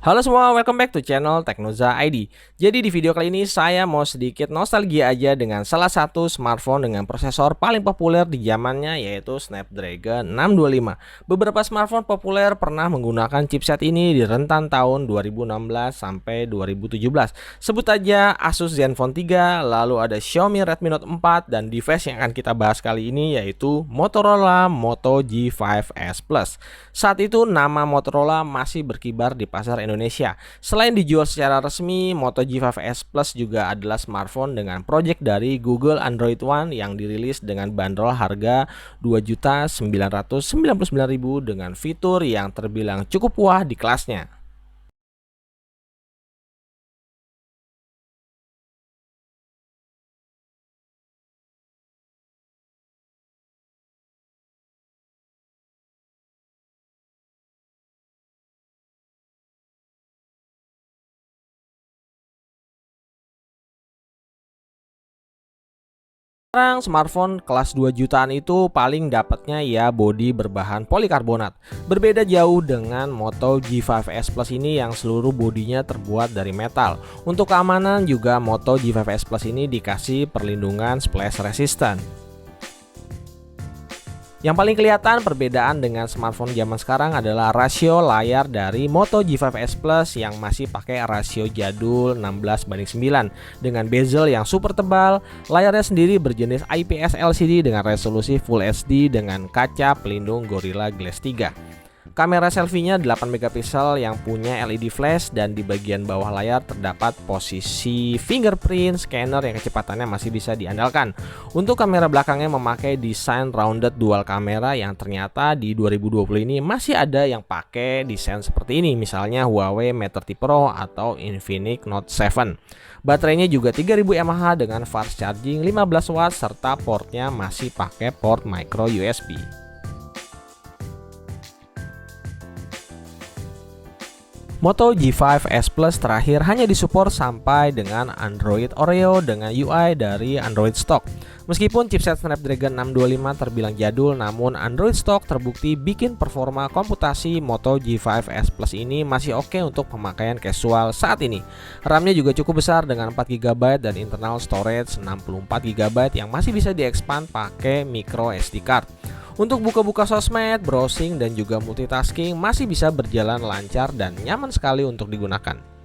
Halo semua, welcome back to channel Teknoza ID. Jadi di video kali ini saya mau sedikit nostalgia aja dengan salah satu smartphone dengan prosesor paling populer di zamannya, yaitu Snapdragon 625. Beberapa smartphone populer pernah menggunakan chipset ini di rentan tahun 2016 sampai 2017. Sebut aja Asus Zenfone 3, lalu ada Xiaomi Redmi Note 4, dan device yang akan kita bahas kali ini yaitu Motorola Moto G5s Plus. Saat itu nama Motorola masih berkibar di pasar Indonesia. Selain dijual secara resmi, Moto G5s Plus juga adalah smartphone dengan project dari Google Android One yang dirilis dengan bandrol harga Rp2.999.000 dengan fitur yang terbilang cukup wah di kelasnya. Sekarang smartphone kelas 2 jutaan itu paling dapatnya ya bodi berbahan polikarbonat. Berbeda jauh dengan Moto G5s Plus ini yang seluruh bodinya terbuat dari metal. Untuk keamanan juga Moto G5s Plus ini dikasih perlindungan splash resistant. Yang paling kelihatan perbedaan dengan smartphone zaman sekarang adalah rasio layar dari Moto G5s Plus yang masih pakai rasio jadul 16:9 dengan bezel yang super tebal. Layarnya sendiri berjenis IPS LCD dengan resolusi Full HD dengan kaca pelindung Gorilla Glass 3. Kamera selfie-nya 8 megapiksel yang punya LED flash, dan di bagian bawah layar terdapat posisi fingerprint scanner yang kecepatannya masih bisa diandalkan. Untuk kamera belakangnya memakai desain rounded dual kamera yang ternyata di 2020 ini masih ada yang pakai desain seperti ini, misalnya Huawei Mate 30 Pro atau Infinix Note 7. Baterainya juga 3000 mAh dengan fast charging 15 watt serta portnya masih pakai port micro USB. Moto G5s Plus terakhir hanya disupport sampai dengan Android Oreo dengan UI dari Android stock. Meskipun chipset Snapdragon 625 terbilang jadul, namun Android stock terbukti bikin performa komputasi Moto G5s Plus ini masih oke untuk pemakaian casual saat ini. RAM-nya juga cukup besar dengan 4 GB dan internal storage 64 GB yang masih bisa diekspand pakai micro SD card. Untuk buka-buka sosmed, browsing, dan juga multitasking masih bisa berjalan lancar dan nyaman sekali untuk digunakan.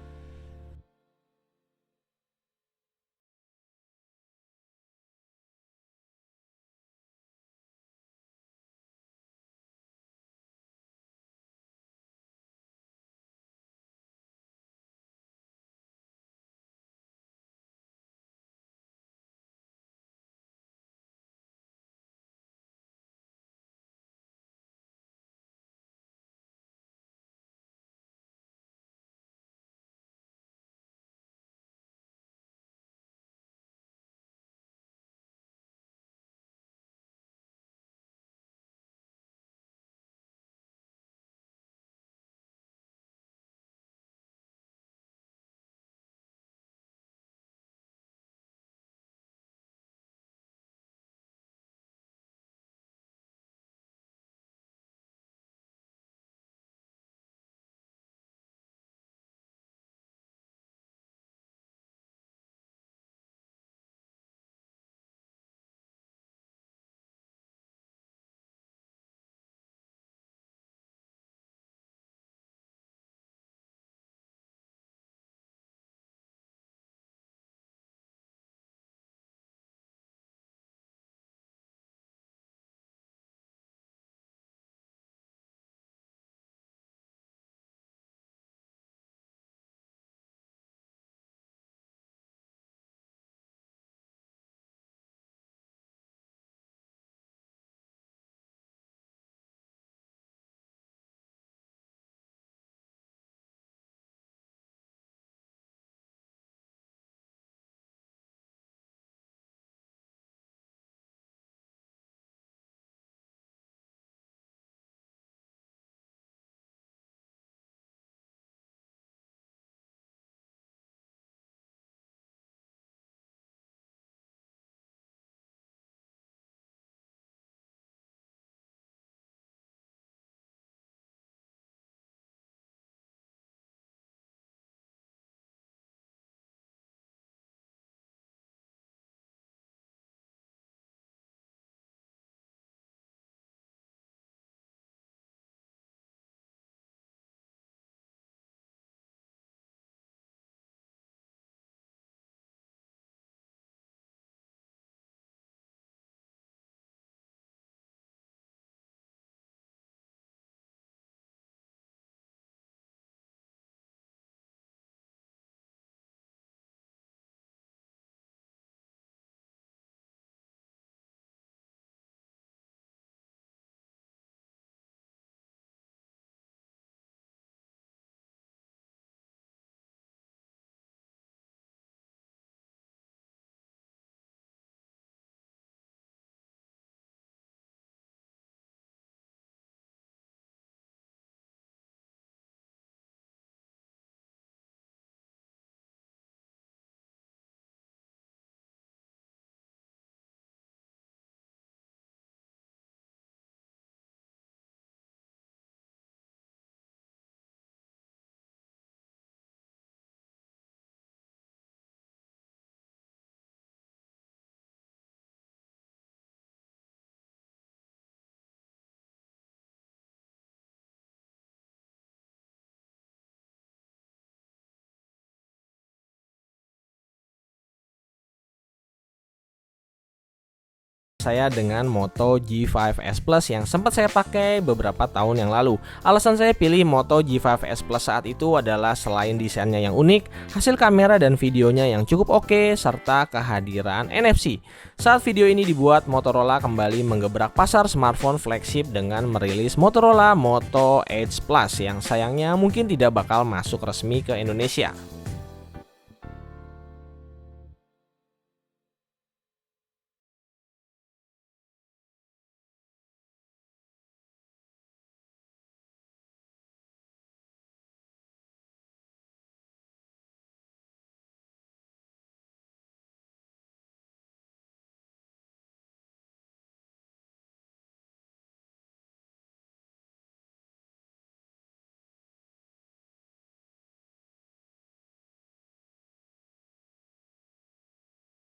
saya dengan Moto G5S Plus yang sempat saya pakai beberapa tahun yang lalu. Alasan saya pilih Moto G5S Plus saat itu adalah selain desainnya yang unik, hasil kamera dan videonya yang cukup oke, serta kehadiran NFC. Saat video ini dibuat, Motorola kembali menggebrak pasar smartphone flagship dengan merilis Motorola Moto Edge Plus yang sayangnya mungkin tidak bakal masuk resmi ke Indonesia.